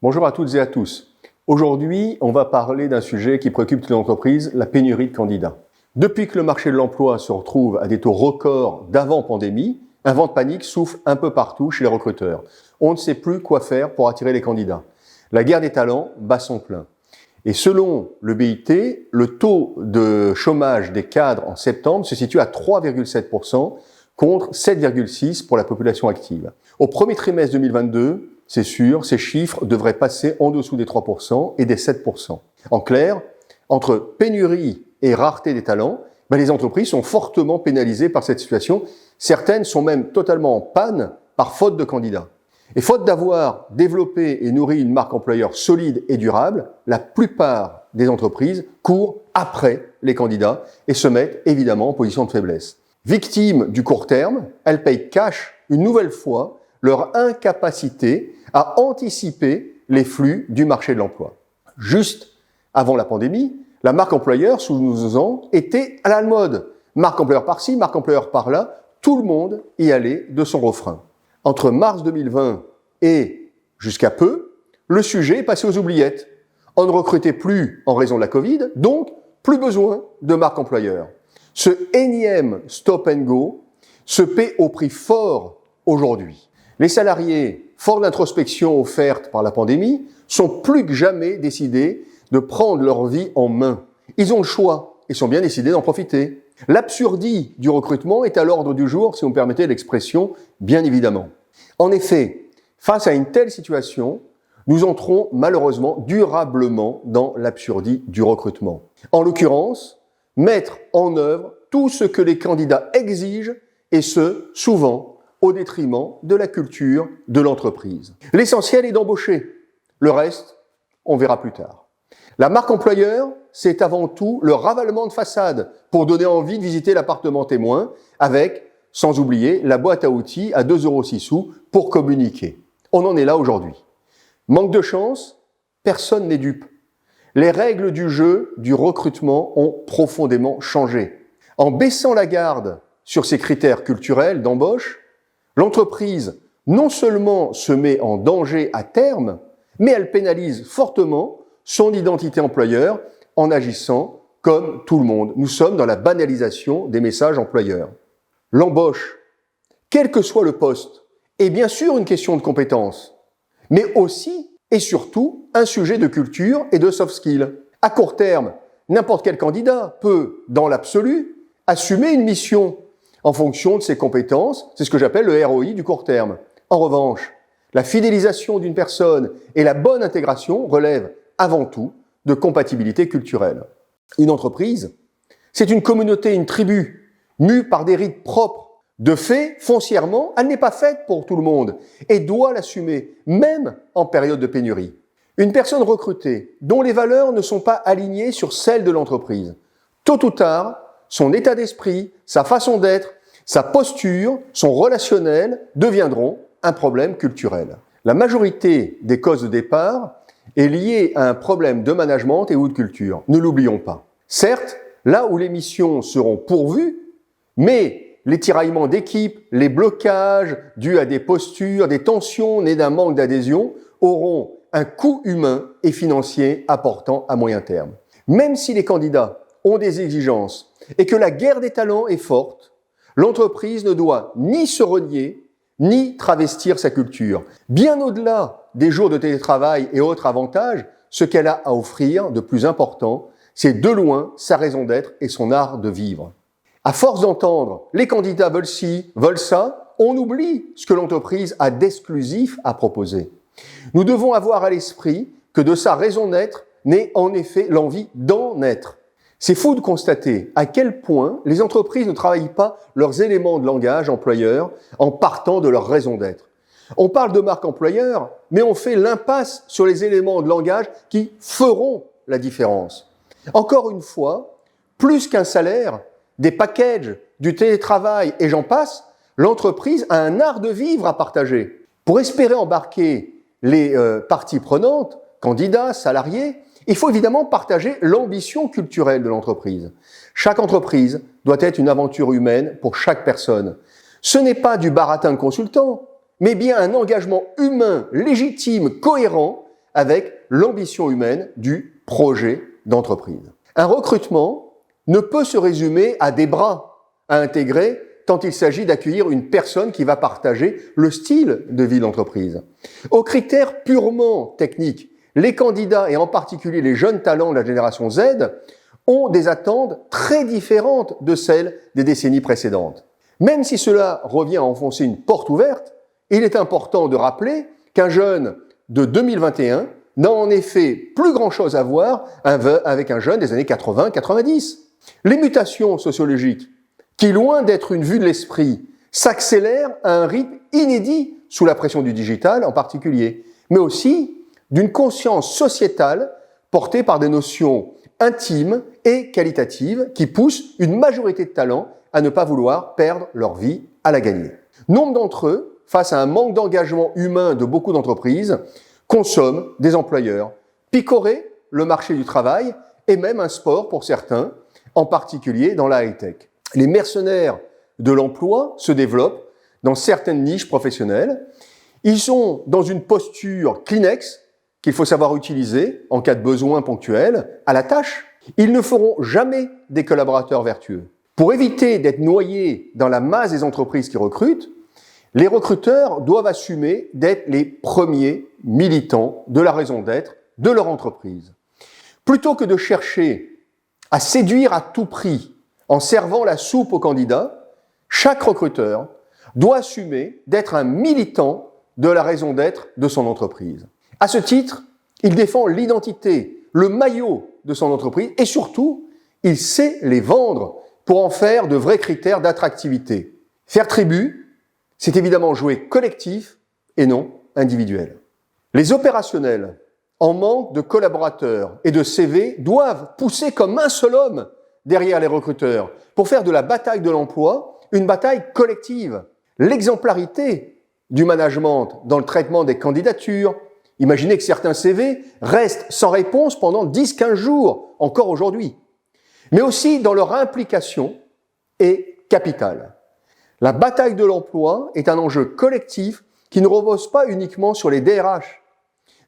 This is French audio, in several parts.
Bonjour à toutes et à tous. Aujourd'hui, on va parler d'un sujet qui préoccupe toutes les entreprises, la pénurie de candidats. Depuis que le marché de l'emploi se retrouve à des taux records d'avant-pandémie, un vent de panique souffle un peu partout chez les recruteurs. On ne sait plus quoi faire pour attirer les candidats. La guerre des talents bat son plein. Et selon le BIT, le taux de chômage des cadres en septembre se situe à 3,7% contre 7,6% pour la population active. Au premier trimestre 2022, c'est sûr, ces chiffres devraient passer en dessous des 3% et des 7%. En clair, entre pénurie et rareté des talents, les entreprises sont fortement pénalisées par cette situation. Certaines sont même totalement en panne par faute de candidats. Et faute d'avoir développé et nourri une marque employeur solide et durable, la plupart des entreprises courent après les candidats et se mettent évidemment en position de faiblesse. Victimes du court terme, elles payent cash une nouvelle fois leur incapacité à anticiper les flux du marché de l'emploi. Juste avant la pandémie, la marque employeur, sous nos ans, était à la mode. Marque employeur par-ci, marque employeur par-là, tout le monde y allait de son refrain. Entre mars 2020 et jusqu'à peu, le sujet est passé aux oubliettes. On ne recrutait plus en raison de la Covid, donc plus besoin de marque employeur. Ce énième stop and go se paie au prix fort aujourd'hui. Les salariés, forts d'introspection offerte par la pandémie, sont plus que jamais décidés de prendre leur vie en main. Ils ont le choix et sont bien décidés d'en profiter. L'absurdie du recrutement est à l'ordre du jour, si vous me permettez l'expression, bien évidemment. En effet, face à une telle situation, nous entrons malheureusement durablement dans l'absurdie du recrutement. En l'occurrence, mettre en œuvre tout ce que les candidats exigent, et ce, souvent, au détriment de la culture de l'entreprise. L'essentiel est d'embaucher. Le reste, on verra plus tard. La marque employeur, c'est avant tout le ravalement de façade pour donner envie de visiter l'appartement témoin avec, sans oublier, la boîte à outils à 2,06 € pour communiquer. On en est là aujourd'hui. Manque de chance, personne n'est dupe. Les règles du jeu du recrutement ont profondément changé. En baissant la garde sur ces critères culturels d'embauche, l'entreprise non seulement se met en danger à terme, mais elle pénalise fortement son identité employeur en agissant comme tout le monde. Nous sommes dans la banalisation des messages employeurs. L'embauche, quel que soit le poste, est bien sûr une question de compétences, mais aussi et surtout un sujet de culture et de soft skills. À court terme, n'importe quel candidat peut, dans l'absolu, assumer une mission en fonction de ses compétences. C'est ce que j'appelle le ROI du court terme. En revanche, la fidélisation d'une personne et la bonne intégration relèvent avant tout de compatibilité culturelle. Une entreprise, c'est une communauté, une tribu, mue par des rites propres. De fait, foncièrement, elle n'est pas faite pour tout le monde et doit l'assumer, même en période de pénurie. Une personne recrutée, dont les valeurs ne sont pas alignées sur celles de l'entreprise, tôt ou tard, son état d'esprit, sa façon d'être, sa posture, son relationnel deviendront un problème culturel. La majorité des causes de départ est liée à un problème de management et ou de culture. Ne l'oublions pas. Certes, là où les missions seront pourvues, mais les tiraillements d'équipe, les blocages dus à des postures, des tensions nées d'un manque d'adhésion auront un coût humain et financier important à moyen terme. Même si les candidats ont des exigences et que la guerre des talents est forte, l'entreprise ne doit ni se renier, ni travestir sa culture. Bien au-delà des jours de télétravail et autres avantages, ce qu'elle a à offrir de plus important, c'est de loin sa raison d'être et son art de vivre. À force d'entendre les candidats veulent ci, veulent ça, on oublie ce que l'entreprise a d'exclusif à proposer. Nous devons avoir à l'esprit que de sa raison d'être naît en effet l'envie d'en être. C'est fou de constater à quel point les entreprises ne travaillent pas leurs éléments de langage employeur en partant de leur raison d'être. On parle de marque employeur, mais on fait l'impasse sur les éléments de langage qui feront la différence. Encore une fois, plus qu'un salaire, des packages, du télétravail et j'en passe, l'entreprise a un art de vivre à partager. Pour espérer embarquer les parties prenantes, candidats, salariés, il faut évidemment partager l'ambition culturelle de l'entreprise. Chaque entreprise doit être une aventure humaine pour chaque personne. Ce n'est pas du baratin de consultant, mais bien un engagement humain, légitime, cohérent, avec l'ambition humaine du projet d'entreprise. Un recrutement ne peut se résumer à des bras à intégrer quand il s'agit d'accueillir une personne qui va partager le style de vie de l'entreprise. Aux critères purement techniques, les candidats, et en particulier les jeunes talents de la génération Z, ont des attentes très différentes de celles des décennies précédentes. Même si cela revient à enfoncer une porte ouverte, il est important de rappeler qu'un jeune de 2021 n'a en effet plus grand-chose à voir avec un jeune des années 80-90. Les mutations sociologiques, qui loin d'être une vue de l'esprit, s'accélèrent à un rythme inédit sous la pression du digital en particulier, mais aussi d'une conscience sociétale portée par des notions intimes et qualitatives qui poussent une majorité de talents à ne pas vouloir perdre leur vie à la gagner. Nombre d'entre eux, face à un manque d'engagement humain de beaucoup d'entreprises, consomment des employeurs, picorer le marché du travail et même un sport pour certains, en particulier dans la high-tech. Les mercenaires de l'emploi se développent dans certaines niches professionnelles. Ils sont dans une posture Kleenex qu'il faut savoir utiliser en cas de besoin ponctuel à la tâche. Ils ne feront jamais des collaborateurs vertueux. Pour éviter d'être noyés dans la masse des entreprises qui recrutent, les recruteurs doivent assumer d'être les premiers militants de la raison d'être de leur entreprise. Plutôt que de chercher à séduire à tout prix en servant la soupe aux candidats, chaque recruteur doit assumer d'être un militant de la raison d'être de son entreprise. À ce titre, il défend l'identité, le maillot de son entreprise et surtout, il sait les vendre pour en faire de vrais critères d'attractivité. Faire tribu, c'est évidemment jouer collectif et non individuel. Les opérationnels, en manque de collaborateurs et de CV, doivent pousser comme un seul homme derrière les recruteurs pour faire de la bataille de l'emploi une bataille collective. L'exemplarité du management dans le traitement des candidatures. Imaginez que certains CV restent sans réponse pendant 10-15 jours, encore aujourd'hui. Mais aussi dans leur implication est capitale. La bataille de l'emploi est un enjeu collectif qui ne repose pas uniquement sur les DRH.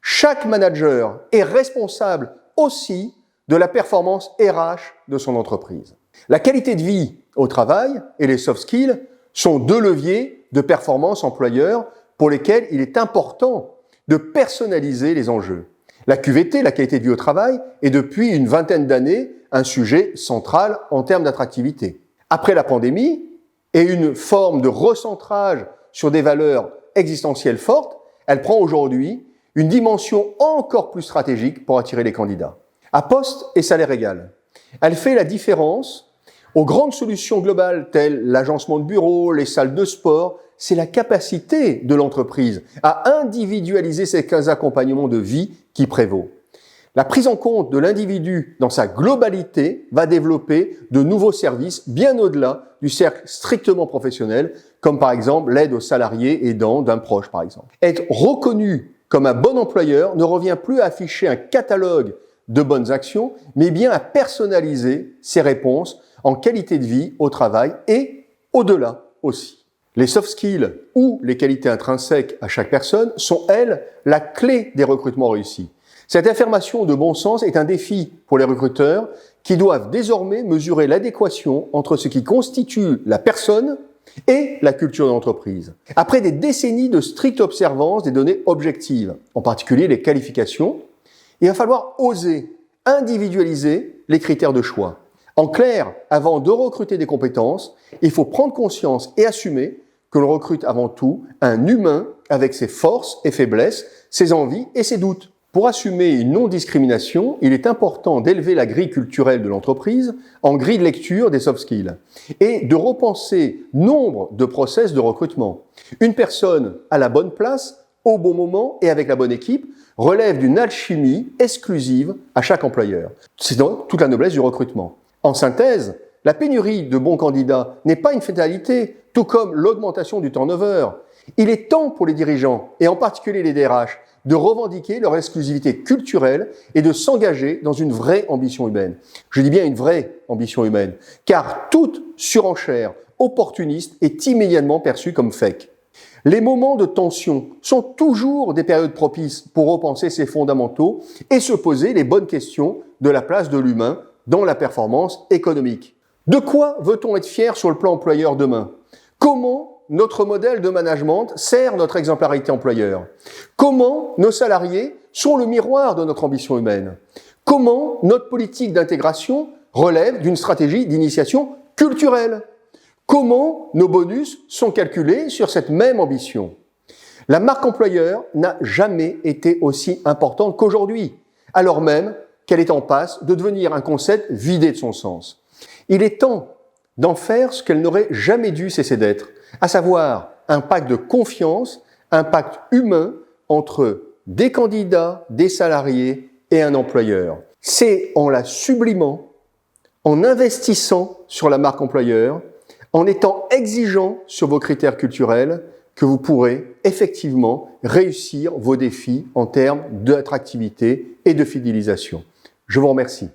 Chaque manager est responsable aussi de la performance RH de son entreprise. La qualité de vie au travail et les soft skills sont deux leviers de performance employeur pour lesquels il est important de personnaliser les enjeux. La QVT, la qualité de vie au travail, est depuis une vingtaine d'années un sujet central en termes d'attractivité. Après la pandémie et une forme de recentrage sur des valeurs existentielles fortes, elle prend aujourd'hui une dimension encore plus stratégique pour attirer les candidats. À poste et salaire égal, elle fait la différence aux grandes solutions globales telles l'agencement de bureaux, les salles de sport. C'est la capacité de l'entreprise à individualiser ces accompagnements de vie qui prévaut. La prise en compte de l'individu dans sa globalité va développer de nouveaux services bien au-delà du cercle strictement professionnel, comme par exemple l'aide aux salariés aidants d'un proche, par exemple. Être reconnu comme un bon employeur ne revient plus à afficher un catalogue de bonnes actions, mais bien à personnaliser ses réponses en qualité de vie au travail et au-delà aussi. Les soft skills ou les qualités intrinsèques à chaque personne sont, elles, la clé des recrutements réussis. Cette affirmation de bon sens est un défi pour les recruteurs qui doivent désormais mesurer l'adéquation entre ce qui constitue la personne et la culture de l'entreprise. Après des décennies de stricte observance des données objectives, en particulier les qualifications, il va falloir oser individualiser les critères de choix. En clair, avant de recruter des compétences, il faut prendre conscience et assumer que l'on recrute avant tout un humain avec ses forces et faiblesses, ses envies et ses doutes. Pour assumer une non-discrimination, il est important d'élever la grille culturelle de l'entreprise en grille de lecture des soft skills et de repenser nombre de process de recrutement. Une personne à la bonne place, au bon moment et avec la bonne équipe relève d'une alchimie exclusive à chaque employeur. C'est donc toute la noblesse du recrutement. En synthèse, la pénurie de bons candidats n'est pas une fatalité, tout comme l'augmentation du turnover. Il est temps pour les dirigeants, et en particulier les DRH, de revendiquer leur exclusivité culturelle et de s'engager dans une vraie ambition humaine. Je dis bien une vraie ambition humaine, car toute surenchère opportuniste est immédiatement perçue comme fake. Les moments de tension sont toujours des périodes propices pour repenser ses fondamentaux et se poser les bonnes questions de la place de l'humain dans la performance économique. De quoi veut-on être fier sur le plan employeur demain? Comment notre modèle de management sert notre exemplarité employeur? Comment nos salariés sont le miroir de notre ambition humaine? Comment notre politique d'intégration relève d'une stratégie d'initiation culturelle? Comment nos bonus sont calculés sur cette même ambition? La marque employeur n'a jamais été aussi importante qu'aujourd'hui, alors même qu'elle est en passe de devenir un concept vidé de son sens. Il est temps d'en faire ce qu'elle n'aurait jamais dû cesser d'être, à savoir un pacte de confiance, un pacte humain entre des candidats, des salariés et un employeur. C'est en la sublimant, en investissant sur la marque employeur, en étant exigeant sur vos critères culturels, que vous pourrez effectivement réussir vos défis en termes d'attractivité et de fidélisation. Je vous remercie.